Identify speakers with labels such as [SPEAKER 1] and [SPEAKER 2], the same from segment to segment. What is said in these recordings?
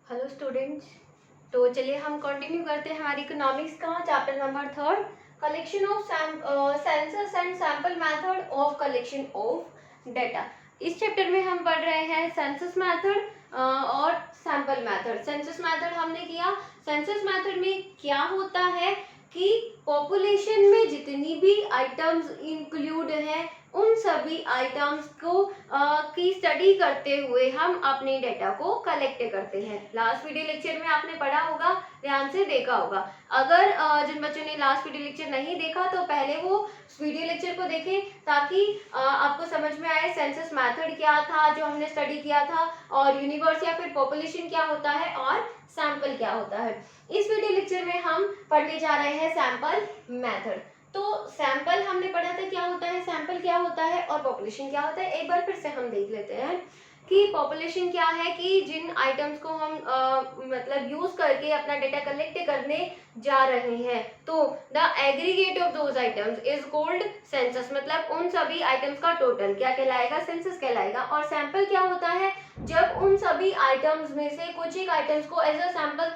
[SPEAKER 1] Hello students. तो चलिए हम कंटिन्यू करते हैं हमारी इकोनॉमिक्स का chapter number 3, collection of census and sample method of collection of data. इस चैप्टर में हम पढ़ रहे हैं सेंसस मेथड और सैंपल मेथड। सेंसस मेथड हमने किया। सेंसस मेथड में क्या होता है कि पॉपुलेशन में जितनी भी आइटम्स इंक्लूड हैं उन सभी आइटम्स को की स्टडी करते हुए हम अपने डेटा को कलेक्ट करते हैं। लास्ट वीडियो लेक्चर में आपने पढ़ा होगा, ध्यान से देखा होगा। अगर जिन बच्चों ने लास्ट वीडियो लेक्चर नहीं देखा तो पहले वो वीडियो लेक्चर को देखें ताकि आपको समझ में आए सेंसस मेथड क्या था जो हमने स्टडी किया था, और यूनिवर्स या फिर पॉपुलेशन क्या होता है, और सैंपल क्या होता है। इस वीडियो लेक्चर में हम पढ़ने जा रहे हैं सैंपल मेथड। तो सैंपल हमने पढ़ा था क्या होता है, सैंपल क्या होता है और पॉपुलेशन क्या होता है। एक बार फिर से हम देख लेते हैं कि पॉपुलेशन क्या है कि जिन आइटम्स को हम मतलब यूज करके अपना डेटा कलेक्ट करने जा रहे हैं, तो the aggregate of those items is called census. मतलब उन सभी आइटम्स का टोटल क्या कहलाएगा, सेंसस कहलाएगा। और सैंपल क्या होता है, जब उन सभी आइटम्स में से कुछ एक आइटम्स को एज अ सैंपल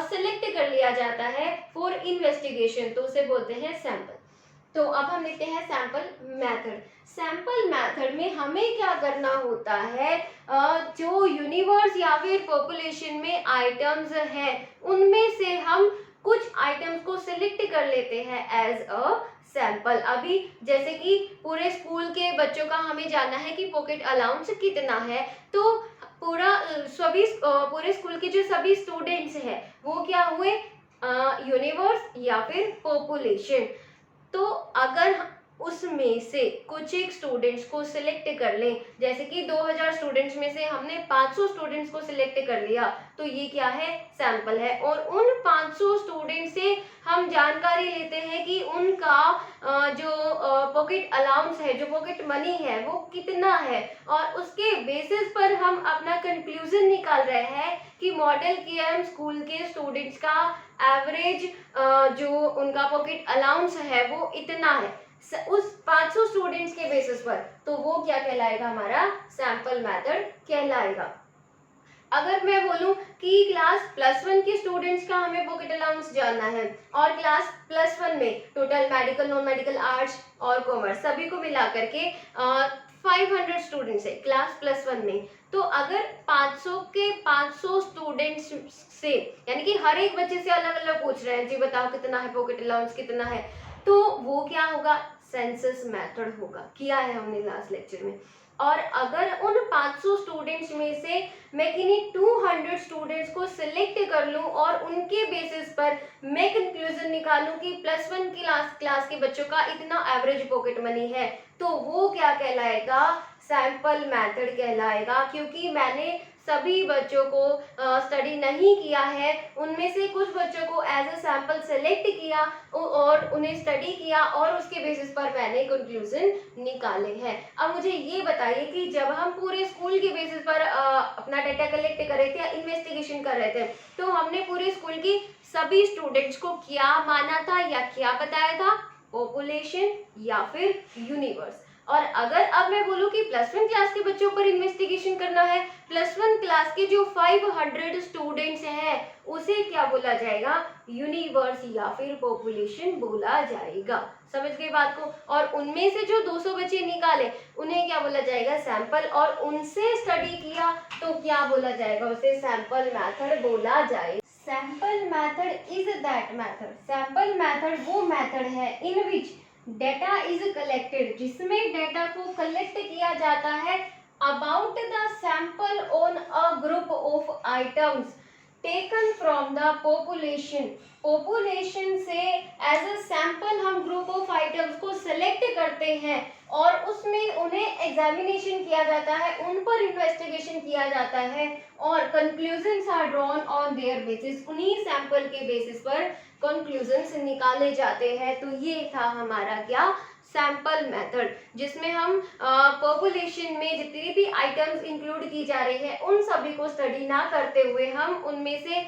[SPEAKER 1] सिलेक्ट कर लिया जाता है फॉर इन्वेस्टिगेशन, तो उसे बोलते हैं सैंपल। तो अब हम लिखते हैं सैंपल मेथड। सैंपल मेथड में हमें क्या करना होता है, जो यूनिवर्स या फिर पॉपुलेशन में आइटम्स हैं उनमें से हम कुछ आइटम्स को सिलेक्ट कर लेते हैं एज अ सैंपल। अभी जैसे कि पूरे स्कूल के बच्चों का हमें जानना है कि पॉकेट अलाउंस कितना है, तो पूरे स्कूल के जो सभी स्टूडेंट्स हैं वो क्या हुए, यूनिवर्स या फिर पॉपुलेशन। तो अगर उसमें से कुछ एक स्टूडेंट्स को सिलेक्ट कर लें, जैसे कि 2000 स्टूडेंट्स में से हमने 500 स्टूडेंट्स को सिलेक्ट कर लिया, तो ये क्या है, सैंपल है। और उन 500 स्टूडेंट्स से हम जानकारी लेते हैं कि उनका जो पॉकेट अलाउंस है, जो पॉकेट मनी है वो कितना है, और उसके बेसिस पर हम अपना कंक्लूजन निकाल रहे हैं कि मॉडल केएम स्कूल के स्टूडेंट्स का एवरेज जो उनका पॉकेट अलाउंस है वो इतना है उस 500 स्टूडेंट्स के बेसिस पर, तो वो क्या कहलाएगा, हमारा सैंपल मेथड कहलाएगा। अगर मैं बोलूं कि क्लास +1 के स्टूडेंट्स का हमें पॉकेट अलाउंस जानना है, और क्लास +1 में total medical, non medical, arts और कॉमर्स सभी को मिला करके 500 स्टूडेंट्स है क्लास +1 में, तो अगर 500 के 500 स्टूडेंट्स से, यानी कि हर एक बच्चे से अलग अलग पूछ रहे हैं, जी बताओ कितना है पॉकेट अलाउंस, कितना है, तो वो क्या होगा, सेंसस मेथड होगा। किया है हमने लास्ट लेक्चर में। और अगर उन 500 स्टूडेंट्स में से मैं किन्हीं 200 स्टूडेंट्स को सिलेक्ट कर लूं और उनके बेसिस पर मैं कंक्लूजन निकालूं कि +1 क्लास के बच्चों का इतना एवरेज पॉकेट मनी है, तो वो क्या कहलाएगा, सैंपल मेथड कहलाएगा। क्योंकि मैंने सभी बच्चों को स्टडी नहीं किया है, उनमें से कुछ बच्चों को एज अ सैंपल सेलेक्ट किया और उन्हें स्टडी किया, और उसके बेसिस पर मैंने कंक्लूजन निकाले हैं। अब मुझे ये बताइए कि जब हम पूरे स्कूल के बेसिस पर अपना डाटा कलेक्ट कर रहे थे या इन्वेस्टिगेशन कर रहे थे, तो हमने पूरे स्कूल की सभी स्टूडेंट्स को क्या माना था या क्या बताया था, पॉपुलेशन या फिर यूनिवर्स। और अगर अब मैं बोलूं कि +1 क्लास के बच्चों पर इन्वेस्टिगेशन करना है, +1 क्लास के जो 500 स्टूडेंट्स हैं उसे क्या बोला जाएगा, यूनिवर्स या फिर पॉपुलेशन बोला जाएगा। समझ गए बात को। और उनमें से जो 200 बच्चे निकाले उन्हें क्या बोला जाएगा, सैंपल, और उनसे स्टडी किया तो क्या बोला जाएगा, उसे सैंपल मेथड बोला जाएगा। Sample method is that method, sample method वो मेथड है इन विच डेटा इज कलेक्टेड, जिसमें डेटा को कलेक्ट किया जाता है about the sample on a group of items taken from the population. Population से एज अ सैंपल हम ग्रुप ऑफ आइटम्स को सिलेक्ट करते हैं और उसमें उन्हें एग्जामिनेशन किया जाता है, उन पर इन्वेस्टिगेशन किया जाता है, और conclusions are drawn on their basis, उन्हीं सैंपल के बेसिस पर कंक्लूजन्स निकाले जाते हैं। तो ये था हमारा क्या, सैंपल मेथड, जिसमें हम पॉपुलेशन में जितनी भी आइटम्स इंक्लूड की जा रही है उन सभी को स्टडी ना करते हुए हम उनमें से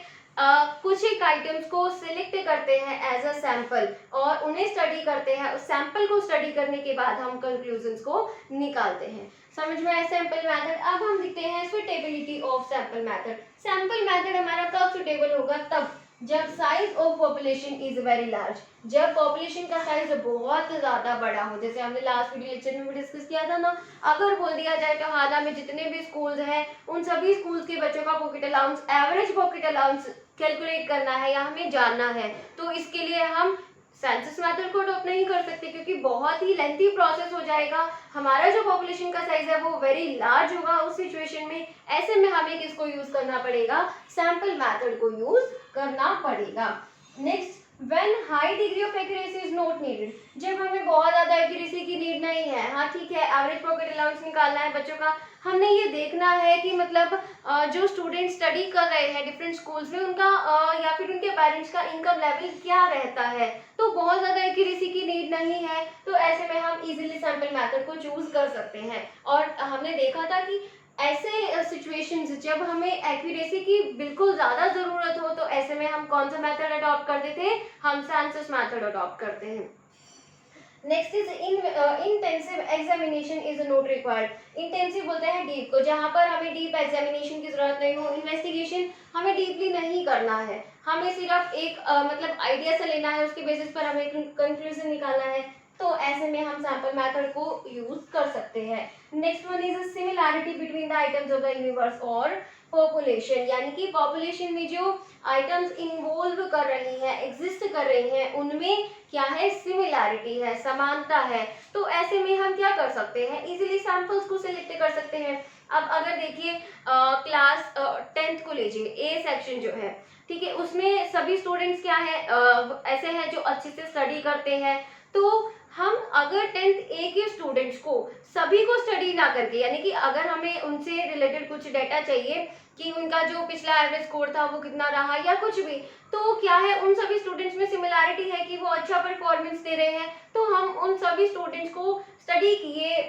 [SPEAKER 1] कुछ एक आइटम्स को सिलेक्ट करते हैं एज अ सैंपल और उन्हें स्टडी करते हैं। उस सैंपल को स्टडी करने के बाद हम कंक्लूजन्स को निकालते हैं। समझ में आया सैंपल मेथड। अब हम देखते हैं suitability of sample method. Sample method हमारा कब सुटेबल होगा? तब जब size of population is very large, जब पॉपुलेशन का साइज बहुत ज्यादा बड़ा हो। जैसे हमने लास्ट वीडियो लेक्चर में भी डिस्कस किया था ना, अगर बोल दिया जाए तो हाल में जितने भी स्कूल्स हैं उन सभी स्कूल्स के बच्चों का pocket allowance, average pocket allowance calculate करना है या हमें जानना है, तो इसके लिए हम सेंसस मेथड को अडॉप्ट नहीं कर सकते क्योंकि बहुत ही लेंथी प्रोसेस हो जाएगा। हमारा जो पॉपुलेशन का साइज है वो वेरी लार्ज होगा उस सिचुएशन में। ऐसे में हमें किसको यूज करना पड़ेगा? सैंपल मेथड को यूज करना पड़ेगा। Next, when high degree of accuracy is not needed, जब हमें बहुत ज्यादा एक्यूरेसी की नीड नहीं है। हाँ ठीक है, एवरेज पॉकेट अलाउंस निकालना है बच्चों का, हमने ये देखना है कि मतलब जो स्टूडेंट स्टडी कर रहे हैं डिफरेंट स्कूल्स में उनका या फिर उनके पेरेंट्स का इनकम लेवल क्या रहता है, तो बहुत ज़्यादा एक्यूरेसी की नीड नहीं है, तो ऐसे में हम इजीली सैंपल मेथड को चूज कर सकते हैं। और हमने देखा था कि ऐसे सिचुएशंस जब हमें एक्यूरेसी की बिल्कुल ज़्यादा ज़रूरत हो तो ऐसे में हम कौन सा मेथड अडॉप्ट करते थे? हम सेंसस मेथड अडॉप्ट करते हैं। Next is intensive examination is not required. Intensive बोलते हैं डीप को, जहाँ पर हमें डीप एग्जामिनेशन की जरूरत नहीं हो, इन्वेस्टिगेशन हमें डीपली नहीं करना है, हमें सिर्फ एक मतलब आइडिया से लेना है, उसके बेसिस पर हमें कंक्लूजन निकालना है, तो ऐसे में हम सैंपल मेथड को यूज कर सकते हैं। Next one is similarity between the items of the universe और पॉपुलेशन, यानी कि पॉपुलेशन में जो आइटम्स इन्वॉल्व कर रही हैं, एग्जिस्ट कर रही हैं, उनमें क्या है? सिमिलैरिटी है, समानता है। तो ऐसे में हम क्या कर सकते हैं? इजीली सैंपल्स को सिलेक्ट कर सकते हैं। अब अगर देखिए क्लास 10th को लीजिए, ए सेक्शन जो है, ठीक है, उसमें सभी स्टूडेंट्स क्या है? ऐसे हैं जो अच्छे से स्टडी करते हैं। तो हम अगर 10th ए के स्टूडेंट्स को सभी को स्टडी ना करके, यानी कि अगर हमें उनसे रिलेटेड कुछ डाटा चाहिए कि उनका जो पिछला एवरेज स्कोर था वो कितना रहा या कुछ भी, तो क्या है, उन सभी स्टूडेंट्स में सिमिलैरिटी है कि वो अच्छा परफॉर्मेंस दे रहे हैं, तो हम उन सभी स्टूडेंट्स को स्टडी किए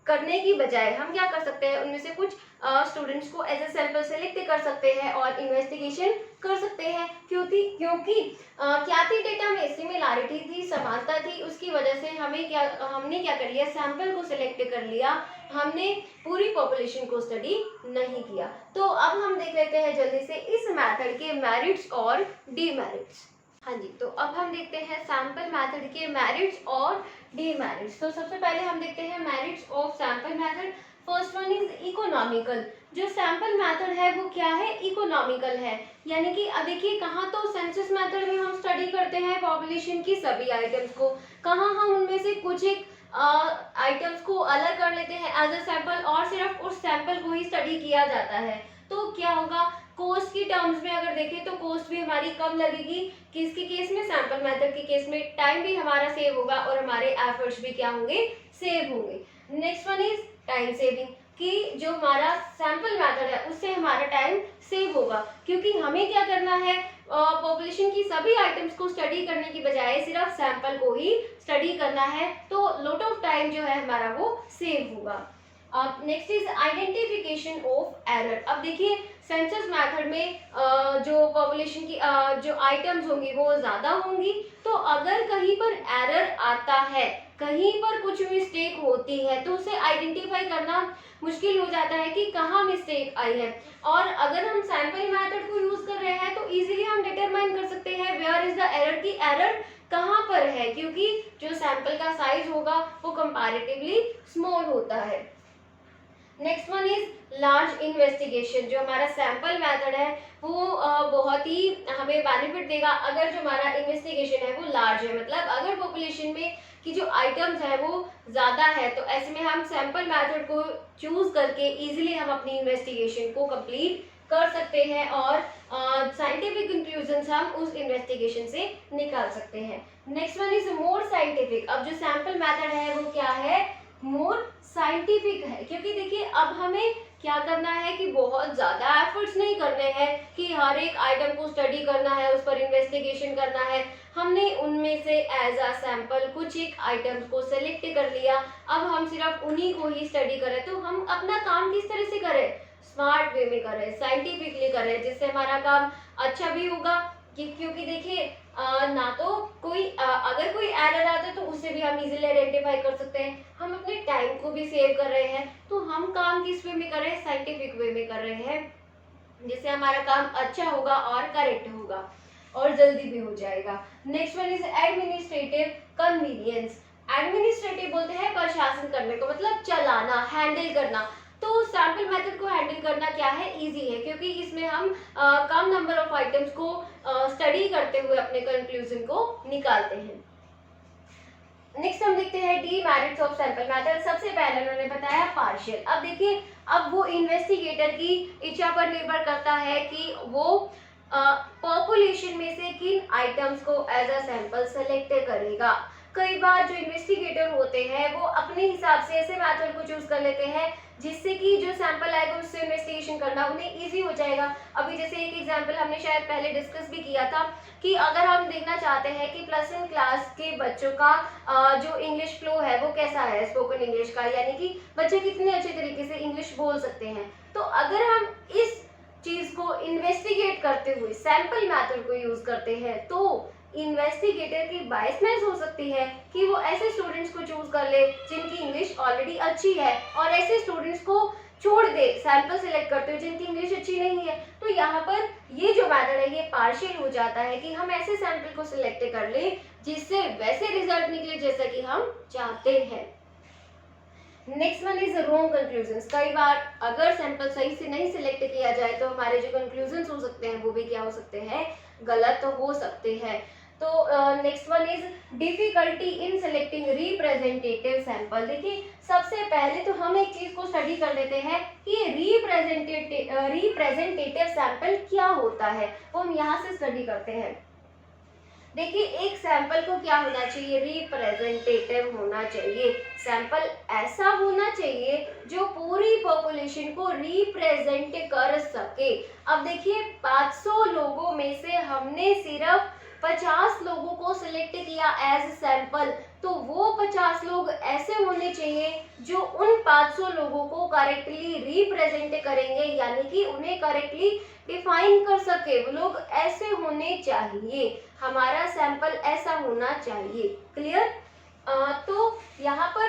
[SPEAKER 1] करने की बजाय हम क्या कर सकते हैं? उनमें से कुछ स्टूडेंट्स को एज ए सैंपल सेलेक्ट कर सकते हैं और इन्वेस्टिगेशन कर सकते हैं। क्योंकि क्या थी? डेटा में सिमिलैरिटी थी, समानता थी, उसकी वजह से हमने क्या कर लिया? सैंपल को सिलेक्ट कर लिया, हमने पूरी पॉपुलेशन को स्टडी नहीं किया। तो अब हम देख लेते हैं जल्दी से इस मेथड के मेरिट्स और डीमेरिट्स। हाँ जी, तो अब हम देखते हैं सैंपल मेथड के मेरिट्स और डीमेरिट्स। तो सबसे पहले हम देखते हैं merits of sample method. First one is economical. जो सैंपल मेथड है वो क्या है? इकोनॉमिकल है, यानी कि अब देखिए, कहाँ तो सेंसस मेथड में हम स्टडी करते हैं पॉपुलेशन की सभी आइटम्स को, कहाँ हम उनमें से कुछ एक आइटम्स को अलग कर लेते हैं एज अ सैंपल और सिर्फ उस सैंपल को ही स्टडी किया जाता है। तो क्या होगा? कॉस्ट की टर्म्स में अगर देखें तो कॉस्ट भी हमारी कम लगेगी, किसके केस में? सैंपल मेथड के केस में। टाइम भी हमारा सेव होगा और हमारे एफर्ट्स भी क्या होंगे? सेव होंगे। Next one is time saving, कि जो हमारा सैंपल मेथड है उससे हमारा टाइम सेव होगा, क्योंकि हमें क्या करना है? पॉपुलेशन की सभी आइटम्स को स्टडी करने की बजाय सिर्फ सैंपल को ही स्टडी करना है, तो लॉट ऑफ टाइम जो है हमारा वो सेव होगा। Next is identification of error. अब देखिए, सेंसस मेथड में जो पॉपुलेशन की जो आइटम्स होंगी वो ज़्यादा होंगी, तो अगर कहीं पर एरर आता है, कहीं पर कुछ मिस्टेक होती है, तो उसे आइडेंटिफाई करना मुश्किल हो जाता है कि कहाँ मिस्टेक आई है। और अगर हम सैंपल मेथड को यूज कर रहे हैं तो इजीली हम डिटरमाइन कर सकते हैं वेयर इज द एरर, की एरर कहाँ पर है, क्योंकि जो सैंपल का साइज होगा वो कंपैरेटिवली स्मॉल होता है। Next one is large investigation. जो हमारा सैंपल मेथड है वो बहुत ही हमें बेनिफिट देगा अगर जो हमारा इन्वेस्टिगेशन है वो लार्ज है, मतलब अगर पॉपुलेशन में की जो आइटम्स है वो ज़्यादा है, तो ऐसे में हम सैंपल मेथड को चूज करके इजीली हम अपनी इन्वेस्टिगेशन को कंप्लीट कर सकते हैं और साइंटिफिक कंक्लूजन्स हम उस इन्वेस्टिगेशन से निकाल सकते हैं। Next one is more scientific. अब जो सैंपल मेथड है वो क्या है? मोर साइंटिफिक है, क्योंकि देखिए अब हमें क्या करना है कि बहुत ज़्यादा एफर्ट्स नहीं करने हैं कि हर एक आइटम को स्टडी करना है, उस पर इन्वेस्टिगेशन करना है। हमने उनमें से एज अ सैंपल कुछ एक आइटम्स को सेलेक्ट कर लिया, अब हम सिर्फ उन्हीं को ही स्टडी करें, तो हम अपना काम किस तरह से करें? स्मार्ट वे में कर रहे हैं, साइंटिफिकली कर रहे हैं, जिससे हमारा काम अच्छा भी होगा क्योंकि देखिए ना तो कोई अगर कोई एरर आता है तो उसे भी हम इजीली आइडेंटिफाई कर सकते हैं, हम अपने टाइम को भी सेव कर रहे हैं। तो हम काम किस वे में कर रहे हैं, साइंटिफिक वे में कर रहे हैं, जिससे हमारा काम अच्छा होगा और करेक्ट होगा और जल्दी भी हो जाएगा। Next one is administrative convenience. Administrative बोलते हैं प्रशासन करने को, मतलब चलाना, हैंडल करना। तो सैंपल मेथड को हैंडल करना क्या है, इजी है, क्योंकि इसमें हम कम नंबर ऑफ आइटम्स को स्टडी करते हुए अपने कंक्लूजन को निकालते हैं। नेक्स्ट हम देखते हैं डीमेरिट्स ऑफ सैंपल मेथड। सबसे पहले उन्होंने बताया पार्शियल। अब देखिए, अब वो इन्वेस्टिगेटर की इच्छा पर निर्भर करता है कि वो पॉपुलेशन में से किन आइटम्स को एज अ सैंपल सेलेक्ट करेगा। कई बार जो इन्वेस्टिगेटर होते हैं वो अपने हिसाब से ऐसे मेथड को चूज कर लेते हैं जिससे कि जो सैंपल आएगा उससे इन्वेस्टिगेशन करना उन्हें इजी हो जाएगा। अभी जैसे एक एग्जांपल हमने शायद पहले डिस्कस भी किया था कि अगर हम देखना चाहते हैं कि +1 क्लास के बच्चों का जो इंग्लिश फ्लो है वो कैसा है, स्पोकन इंग्लिश का, यानी कि बच्चे कितने अच्छे तरीके से इंग्लिश बोल सकते हैं। तो अगर हम इस चीज को इन्वेस्टिगेट करते हुए सैंपल मेथड को यूज करते हैं तो इन्वेस्टिगेटर की बायसनेस हो सकती है कि वो ऐसे स्टूडेंट्स को चूज कर ले जिनकी इंग्लिश ऑलरेडी अच्छी है और ऐसे स्टूडेंट्स को छोड़ दे सैंपल सेलेक्ट करते हुए जिनकी इंग्लिश अच्छी नहीं है। तो यहाँ पर ये जो मेथड है ये पार्शियल हो जाता है कि हम ऐसे सैंपल को सिलेक्ट कर ले जिससे वैसे रिजल्ट निकले जैसा कि हम चाहते हैं। Next one is wrong conclusions. कई बार अगर सैंपल सही से नहीं सिलेक्ट किया जाए तो हमारे जो कंक्लूजन्स हो सकते हैं वो भी क्या हो सकते हैं, गलत हो सकते हैं। तो next one is difficulty in selecting representative sample. देखिए, सबसे पहले तो हम एक चीज को स्टडी कर लेते हैं कि रिप्रेजेंटेटिव सैंपल क्या होता है, वो हम यहाँ से स्टडी करते हैं। देखिए, एक सैंपल को क्या होना चाहिए, रिप्रेजेंटेटिव होना चाहिए। सैंपल ऐसा होना चाहिए जो पूरी पॉपुलेशन को रिप्रेजेंट कर सके। अब देखिए, 500 लोगों में से हमने सिर्फ 50 लोगों को सिलेक्ट किया एज सैंपल, तो वो 50 लोग ऐसे होने चाहिए जो उन 500 लोगों को करेक्टली रिप्रेजेंट करेंगे, यानी कि उन्हें करेक्टली डिफाइन कर सके। वो लोग ऐसे होने चाहिए, हमारा सैंपल ऐसा होना चाहिए। क्लियर? तो यहाँ पर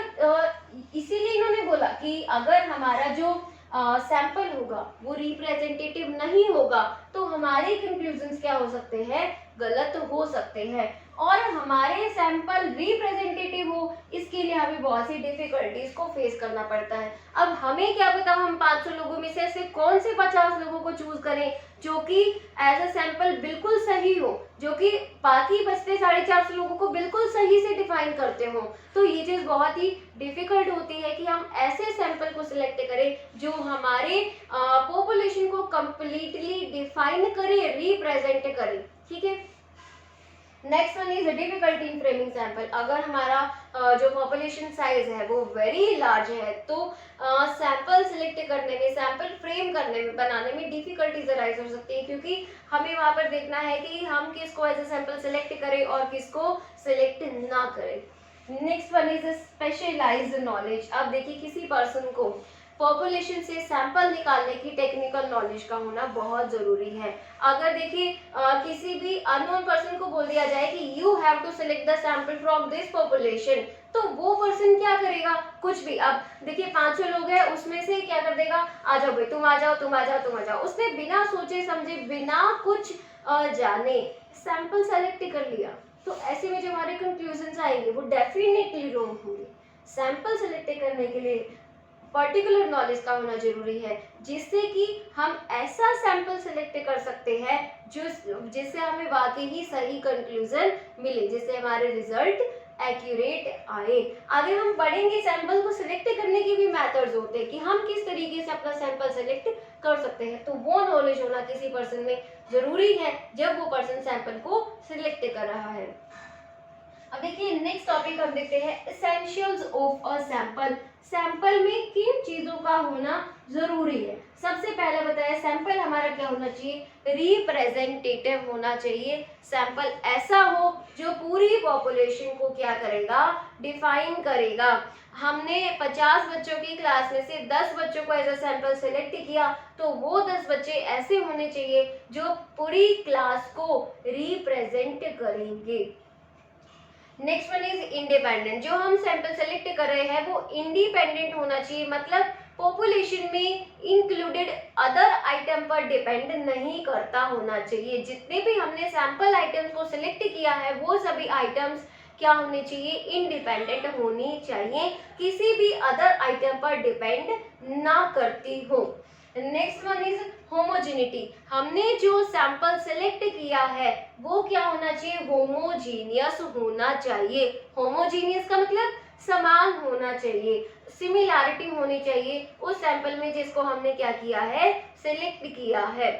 [SPEAKER 1] इसीलिए इन्होंने बोला कि अगर हमारा जो सैंपल होगा वो रिप्रेजेंटेटिव नहीं होगा तो हमारे कंक्लूजन्स क्या हो सकते हैं, गलत हो सकते हैं। और हमारे सैंपल रिप्रेजेंटेटिव हो इसके लिए हमें बहुत सी डिफिकल्टीज को फेस करना पड़ता है। अब हमें क्या पता हम 500 लोगों में से ऐसे कौन से 50 लोगों को चूज करें जो कि एज अ सैंपल बिल्कुल सही हो, जो कि बाकी बचते 450 लोगों को बिल्कुल सही से डिफाइन करते हो। तो ये चीज बहुत ही डिफिकल्ट होती है कि हम ऐसे सैंपल को सिलेक्ट करें जो हमारे पॉपुलेशन को कंप्लीटली डिफाइन करे, रिप्रेजेंट करे। ठीक है। Next one is difficulty in framing sample. अगर हमारा जो पॉपुलेशन साइज है वो वेरी लार्ज है तो सैंपल सिलेक्ट करने में, सैंपल फ्रेम करने में, बनाने में डिफिकल्टीज अराइज हो सकती है, क्योंकि हमें वहां पर देखना है कि हम किसको एज अ सैंपल सिलेक्ट करें और किसको सिलेक्ट ना करें। Next one is specialized knowledge. अब देखिए, किसी पर्सन को पॉपुलेशन से सैंपल निकालने की टेक्निकल नॉलेज का होना बहुत जरूरी है। अगर देखिए किसी भी अननोन पर्सन को बोल दिया जाए कि you have to select the sample from this population, तो वो पर्सन क्या करेगा, कुछ भी। अब देखिए 500 लोग हैं, उसमें से क्या कर देगा, आ जाओ भाई, तुम आ जाओ, तुम आ जाओ, तुम आ जाओ। उसने बिना सोचे समझे, बिना कुछ जाने सैंपल सेलेक्ट कर लिया। तो ऐसे में जो हमारे कंक्लूजन आएंगे वो डेफिनेटली रॉन्ग होंगे। सैंपल सेलेक्ट करने के लिए पर्टिकुलर नॉलेज का होना जरूरी है, जिससे कि हम ऐसा सैंपल सेलेक्ट कर सकते हैं जिससे हमें वाकई ही सही कंक्लूजन मिले, जिससे हमारे रिजल्ट एक्यूरेट आए। आगे हम पढ़ेंगे सैंपल को सिलेक्ट करने के भी मेथड्स होते हैं कि हम किस तरीके से अपना सैंपल सेलेक्ट कर सकते हैं। तो वो नॉलेज होना किसी पर्सन में जरूरी है जब वो पर्सन सैंपल को सिलेक्ट कर रहा है। अब देखिए, नेक्स्ट टॉपिक हम देखते हैं essentials of a sample. Sample में किन चीजों का होना जरूरी है। सबसे पहले बताया सैंपल हमारा क्या होना चाहिए, रिप्रेजेंटेटिव होना चाहिए। सैंपल ऐसा हो जो पूरी पॉपुलेशन को क्या करेगा, डिफाइन करेगा। हमने 50 बच्चों की क्लास में से 10 बच्चों को एज अ सैंपल सेलेक्ट किया, तो वो 10 बच्चे ऐसे होने चाहिए जो पूरी क्लास को रिप्रेजेंट करेंगे। Next one is independent. जो हम सैंपल सेलेक्ट कर रहे हैं वो इंडिपेंडेंट होना चाहिए, मतलब पॉपुलेशन में इंक्लूडेड अदर आइटम पर डिपेंड नहीं करता होना चाहिए। जितने भी हमने सैंपल आइटम्स को सिलेक्ट किया है वो सभी आइटम्स क्या होने चाहिए, इंडिपेंडेंट होनी चाहिए, किसी भी अदर आइटम पर डिपेंड ना करती हो। Next one is homogeneity. हमने जो सैंपल सेलेक्ट किया है वो क्या होना चाहिए, होमोजीनियस होना चाहिए। होमोजीनियस का मतलब समान होना चाहिए, सिमिलैरिटी होनी चाहिए उस सैंपल में जिसको हमने क्या किया है, सिलेक्ट किया है।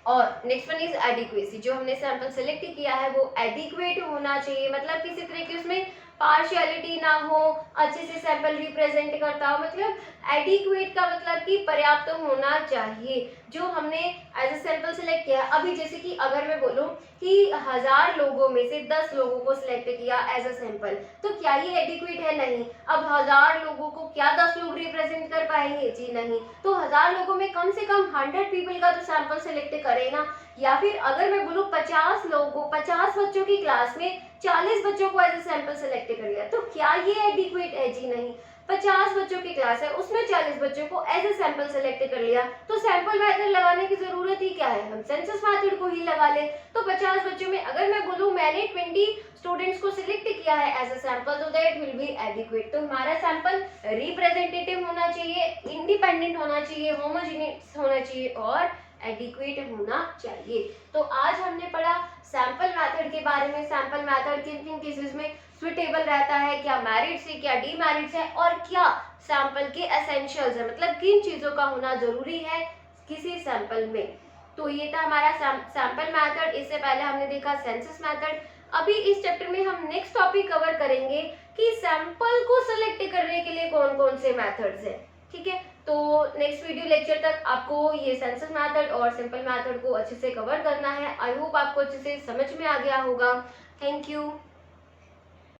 [SPEAKER 1] और नेक्स्ट वन इज एडिक्वेसी। जो हमने सैंपल सेलेक्ट किया है वो एडिक्वेट होना चाहिए, मतलब किसी तरह की उसमें पार्शियलिटी ना हो, अच्छे से सैंपल रिप्रेजेंट करता हो। मतलब एडिक्वेट का मतलब कि पर्याप्त होना चाहिए। जो हमने एज ए सैंपल सेलेक्ट किया, अभी जैसे कि अगर मैं बोलूं कि 1000 लोगों में से 10 लोगों को सिलेक्ट किया एज अ सैंपल, तो क्या ये एडिक्वेट है, नहीं। अब 1000 लोगों को क्या 10 लोग रिप्रेजेंट कर पाएंगे, जी नहीं। तो 1000 लोगों में कम से कम 100 पीपल का तो सैंपल सेलेक्ट करे ना। या फिर अगर मैं बोलूं 50 लोगों 50 बच्चों की क्लास में 40 बच्चों को एज ए सैंपल सेलेक्ट कर लिया, तो क्या ये एडिक्वेट है, जी नहीं। 50 बच्चों की क्लास है, उसमें 40 बच्चों को एज ए सैंपल सेलेक्ट कर लिया, तो सैंपल मेथड लगाने की जरूरत ही क्या है, हम सेंसस मेथड को ही लगा ले। तो 50 बच्चों में अगर मैं बोलूं मैंने 20 स्टूडेंट्स को सिलेक्ट किया है एज अ सैंपल, तो दैट विल बी एडिक्वेट। तो हमारा सैंपल रिप्रेजेंटेटिव होना चाहिए, इंडिपेंडेंट होना चाहिए, होमोजेनियस होना चाहिए और एडिक्वेट होना चाहिए। तो आज हमने पढ़ा सैंपल मेथड के बारे में। सैंपल मेथड किन किन केसेस में सुटेबल रहता है, क्या मेरिट्स है, क्या डीमेरिट्स है, और क्या सैंपल के एसेंशियल्स है, मतलब किन चीजों का होना जरूरी है किसी सैंपल में। तो ये था हमारा सैंपल मेथड। इससे पहले हमने देखा सेंसस मेथड। अभी इस चैप्टर में हम नेक्स्ट टॉपिक कवर करेंगे कि सैंपल को सिलेक्ट करने के लिए कौन कौन से मेथड्स हैं। ठीक है, तो नेक्स्ट वीडियो लेक्चर तक आपको ये सेंसस मेथड और सिंपल मेथड को अच्छे से कवर करना है। आई होप आपको अच्छे से समझ में आ गया होगा। Thank you.